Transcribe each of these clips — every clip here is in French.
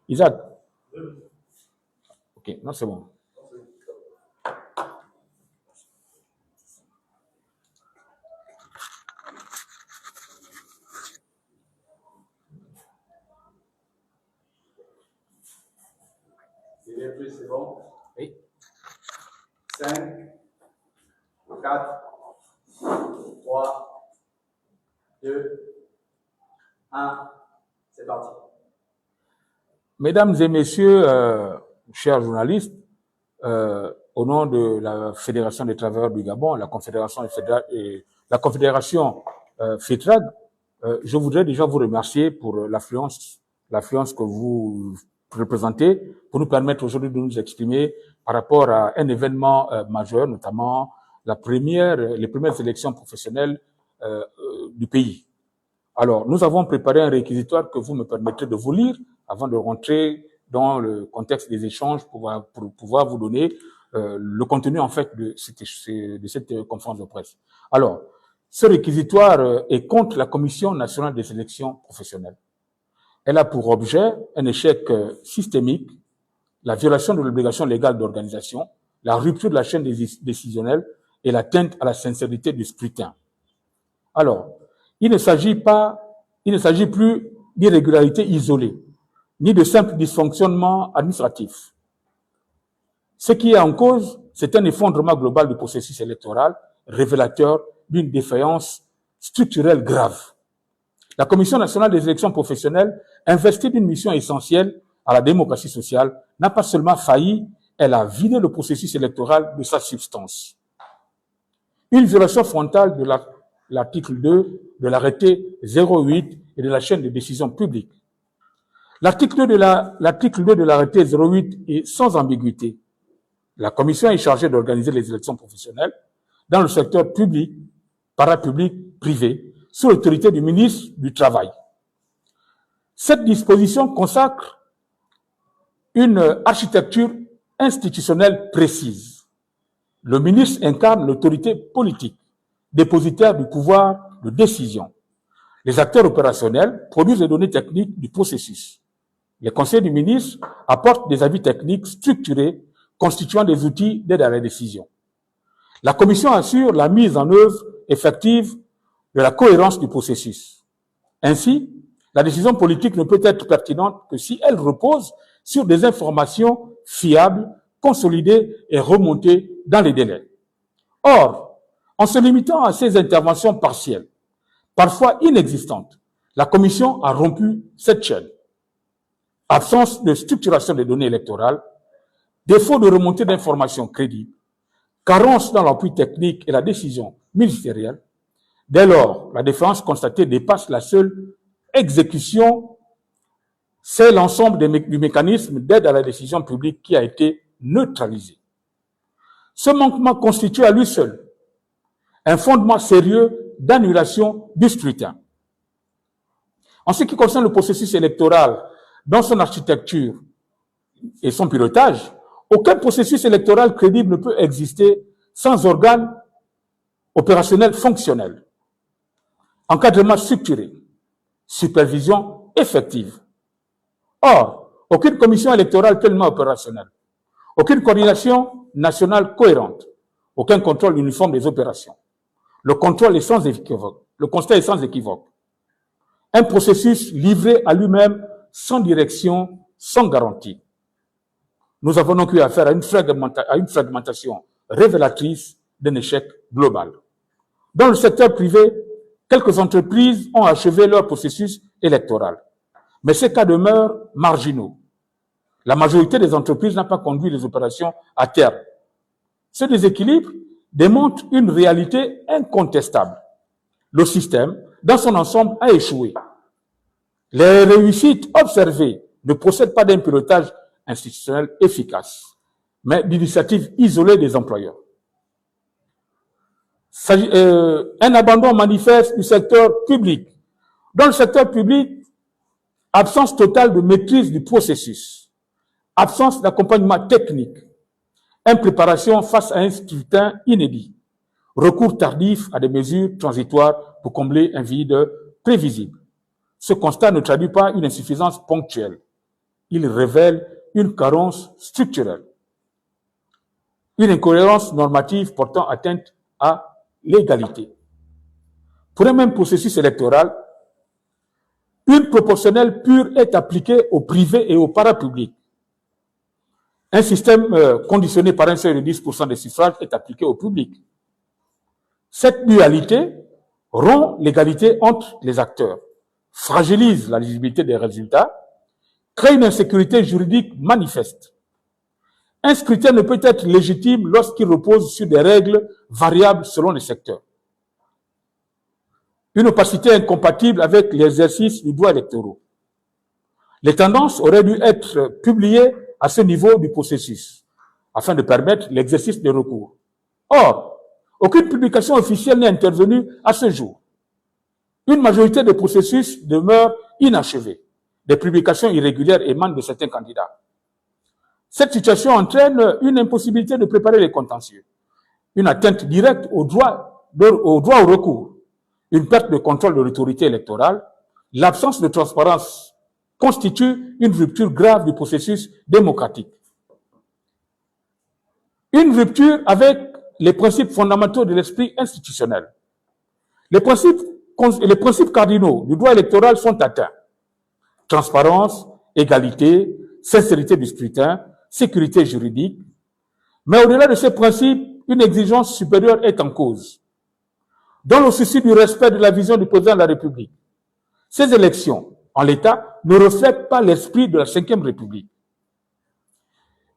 Isaac. Ok, non, c'est bon. C'est bon? Oui. 5, 4, 3, 2, 1, c'est parti. Mesdames et messieurs, chers journalistes, au nom de la Fédération des travailleurs du Gabon, la Confédération FETRAG, je voudrais déjà vous remercier pour l'affluence que vous représentez, pour nous permettre aujourd'hui de nous exprimer par rapport à un événement majeur, notamment les premières élections professionnelles du pays. Alors, nous avons préparé un réquisitoire que vous me permettrez de vous lire avant de rentrer dans le contexte des échanges pour pouvoir vous donner le contenu en fait de cette conférence de presse. Alors, ce réquisitoire est contre la Commission nationale des élections professionnelles. Elle a pour objet un échec systémique, la violation de l'obligation légale d'organisation, la rupture de la chaîne décisionnelle et l'atteinte à la sincérité du scrutin. Alors, il ne s'agit plus d'irrégularités isolées, ni de simples dysfonctionnements administratifs. Ce qui est en cause, c'est un effondrement global du processus électoral, révélateur d'une défaillance structurelle grave. La Commission nationale des élections professionnelles, investie d'une mission essentielle à la démocratie sociale, n'a pas seulement failli, elle a vidé le processus électoral de sa substance. Une violation frontale de l'article 2 de l'arrêté 08 et de la chaîne de décision publique. L'article 2 de l'arrêté 08 est sans ambiguïté. La Commission est chargée d'organiser les élections professionnelles dans le secteur public, parapublic, privé, sous l'autorité du ministre du Travail. Cette disposition consacre une architecture institutionnelle précise. Le ministre incarne l'autorité politique, dépositaire du pouvoir de décision. Les acteurs opérationnels produisent les données techniques du processus. Les conseils du ministre apportent des avis techniques structurés constituant des outils d'aide à la décision. La Commission assure la mise en œuvre effective de la cohérence du processus. Ainsi, la décision politique ne peut être pertinente que si elle repose sur des informations fiables, consolidées et remontées dans les délais. Or, en se limitant à ces interventions partielles, parfois inexistantes, la Commission a rompu cette chaîne. Absence de structuration des données électorales, défaut de remontée d'informations crédibles, carence dans l'appui technique et la décision ministérielle. Dès lors, la défaillance constatée dépasse la seule exécution, c'est l'ensemble du mécanisme d'aide à la décision publique qui a été neutralisé. Ce manquement constitue à lui seul un fondement sérieux d'annulation du scrutin. En ce qui concerne le processus électoral, dans son architecture et son pilotage, aucun processus électoral crédible ne peut exister sans organe opérationnel fonctionnel, encadrement structuré, supervision effective. Or, aucune commission électorale pleinement opérationnelle, aucune coordination nationale cohérente, aucun contrôle uniforme des opérations. Le contrôle est sans équivoque, le constat est sans équivoque. Un processus livré à lui-même, sans direction, sans garantie. Nous avons donc eu affaire à une fragmentation révélatrice d'un échec global. Dans le secteur privé, quelques entreprises ont achevé leur processus électoral. Mais ces cas demeurent marginaux. La majorité des entreprises n'a pas conduit les opérations à terme. Ce déséquilibre démontre une réalité incontestable. Le système, dans son ensemble, a échoué. Les réussites observées ne procèdent pas d'un pilotage institutionnel efficace, mais d'initiatives isolées des employeurs. Un abandon manifeste du secteur public. Dans le secteur public, absence totale de maîtrise du processus, absence d'accompagnement technique, impréparation face à un scrutin inédit, recours tardif à des mesures transitoires pour combler un vide prévisible. ce constat ne traduit pas une insuffisance ponctuelle. Il révèle une carence structurelle, une incohérence normative portant atteinte à l'égalité. Pour un même processus électoral, une proportionnelle pure est appliquée au privé et au parapublic. Un système conditionné par un seuil de 10% des suffrages est appliqué au public. Cette dualité rompt l'égalité entre les acteurs, fragilise la lisibilité des résultats, crée une insécurité juridique manifeste. Un scrutin ne peut être légitime lorsqu'il repose sur des règles variables selon les secteurs. Une opacité incompatible avec l'exercice du droit électoral. Les tendances auraient dû être publiées à ce niveau du processus, afin de permettre l'exercice des recours. Or, aucune publication officielle n'est intervenue à ce jour. Une majorité des processus demeure inachevée. Des publications irrégulières émanent de certains candidats. Cette situation entraîne une impossibilité de préparer les contentieux, une atteinte directe au droit au recours, une perte de contrôle de l'autorité électorale, l'absence de transparence constitue une rupture grave du processus démocratique. Une rupture avec les principes fondamentaux de l'esprit institutionnel. Les principes cardinaux du droit électoral sont atteints. Transparence, égalité, sincérité du scrutin, sécurité juridique. Mais au-delà de ces principes, une exigence supérieure est en cause. Dans le souci du respect de la vision du président de la République, ces élections, en l'état, ne reflètent pas l'esprit de la Ve République.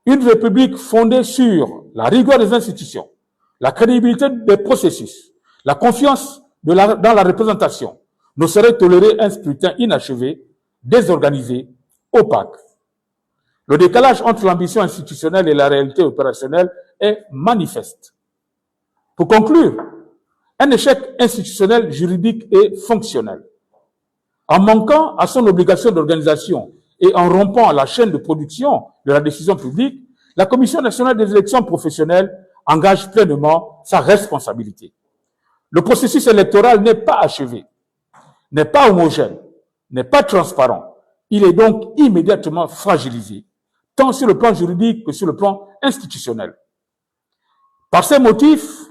Une République fondée sur la rigueur des institutions, la crédibilité des processus, la confiance dans la représentation, ne saurait tolérer un scrutin inachevé, désorganisé, opaque. Le décalage entre l'ambition institutionnelle et la réalité opérationnelle est manifeste. Pour conclure, un échec institutionnel, juridique et fonctionnel. En manquant à son obligation d'organisation et en rompant la chaîne de production de la décision publique, la Commission nationale des élections professionnelles engage pleinement sa responsabilité. Le processus électoral n'est pas achevé, n'est pas homogène, n'est pas transparent. Il est donc immédiatement fragilisé, tant sur le plan juridique que sur le plan institutionnel. Par ces motifs,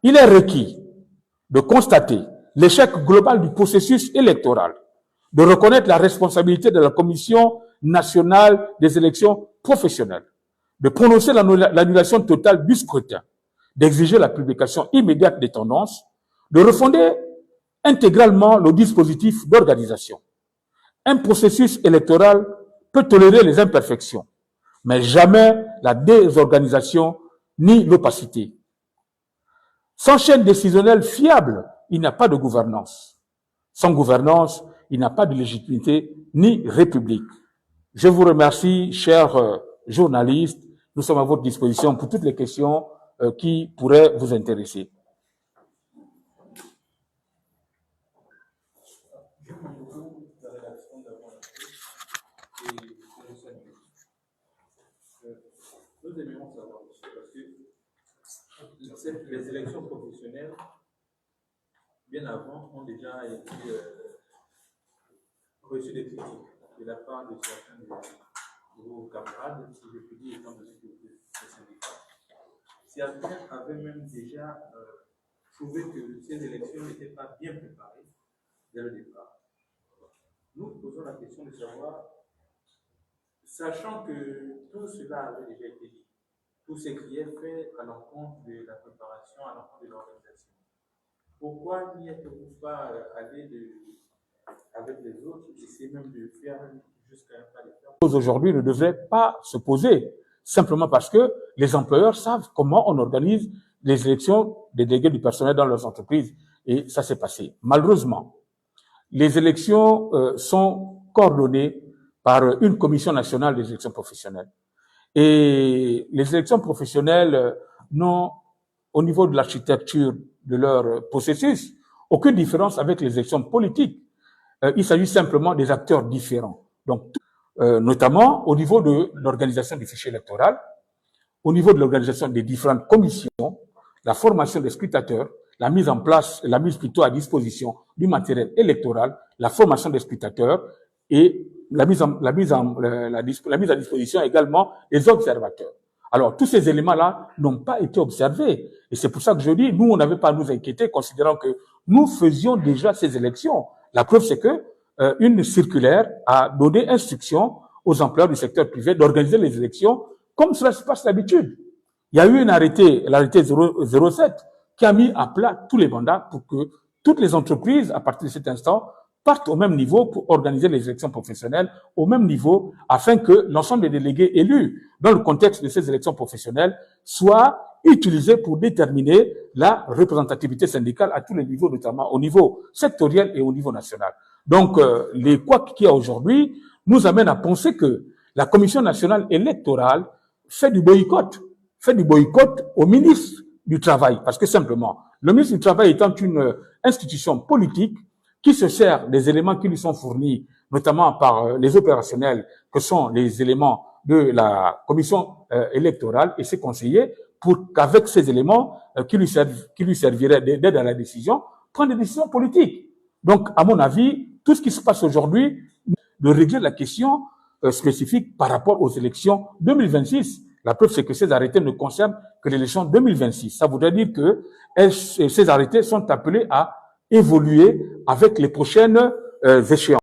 il est requis de constater l'échec global du processus électoral, de reconnaître la responsabilité de la Commission nationale des élections professionnelles, de prononcer l'annulation totale du scrutin, d'exiger la publication immédiate des tendances, de refonder intégralement le dispositif d'organisation. Un processus électoral peut tolérer les imperfections, mais jamais la désorganisation ni l'opacité. Sans chaîne décisionnelle fiable, il n'y a pas de gouvernance. Sans gouvernance, il n'y a pas de légitimité ni république. Je vous remercie, chers journalistes. Nous sommes à votre disposition pour toutes les questions qui pourraient vous intéresser. Nous aimerions savoir, parce que les élections professionnelles, bien avant, ont déjà été reçues des critiques de la part de certains de vos camarades, si je peux dire, étant donné que vous êtes syndicats. Certains avaient même déjà trouvé que ces élections n'étaient pas bien préparées dès le départ. Nous posons la question de savoir, sachant que tout cela avait déjà été dit, tout ce qui est fait à l'encontre de la préparation, à l'encontre de l'organisation, pourquoi n'y êtes-vous pas allé avec les autres, essayer même de faire jusqu'à un pas de faire? Aujourd'hui ne devrait pas se poser, simplement parce que les employeurs savent comment on organise les élections des délégués du personnel dans leurs entreprises. Et ça s'est passé. Malheureusement, les élections sont coordonnées par une commission nationale des élections professionnelles. Et les élections professionnelles n'ont, au niveau de l'architecture de leur processus, aucune différence avec les élections politiques. Il s'agit simplement des acteurs différents. Donc, notamment au niveau de l'organisation du fichier électoral, au niveau de l'organisation des différentes commissions, la formation des scrutateurs, la mise en place, la mise plutôt à disposition du matériel électoral, la formation des scrutateurs et la mise à disposition également des observateurs. Alors, tous ces éléments-là n'ont pas été observés. Et c'est pour ça que je dis, nous, on n'avait pas à nous inquiéter, considérant que nous faisions déjà ces élections. La preuve, c'est que une circulaire a donné instruction aux employeurs du secteur privé d'organiser les élections comme cela se passe d'habitude. Il y a eu l'arrêté 07, qui a mis à plat tous les mandats pour que toutes les entreprises, à partir de cet instant, partent au même niveau pour organiser les élections professionnelles au même niveau, afin que l'ensemble des délégués élus dans le contexte de ces élections professionnelles soient utilisés pour déterminer la représentativité syndicale à tous les niveaux, notamment au niveau sectoriel et au niveau national. Donc, les couacs qu'il y a aujourd'hui nous amènent à penser que la Commission nationale électorale fait du boycott au ministre du Travail, parce que simplement, le ministre du Travail étant une institution politique qui se sert des éléments qui lui sont fournis, notamment par les opérationnels, que sont les éléments de la commission électorale et ses conseillers, pour qu'avec ces éléments qui lui serviraient d'aide à la décision, prendre des décisions politiques. Donc, à mon avis, tout ce qui se passe aujourd'hui, de régler la question spécifique par rapport aux élections 2026. La preuve, c'est que ces arrêtés ne concernent que l'élection 2026. Ça voudrait dire que ces arrêtés sont appelés à évoluer avec les prochaines échéances.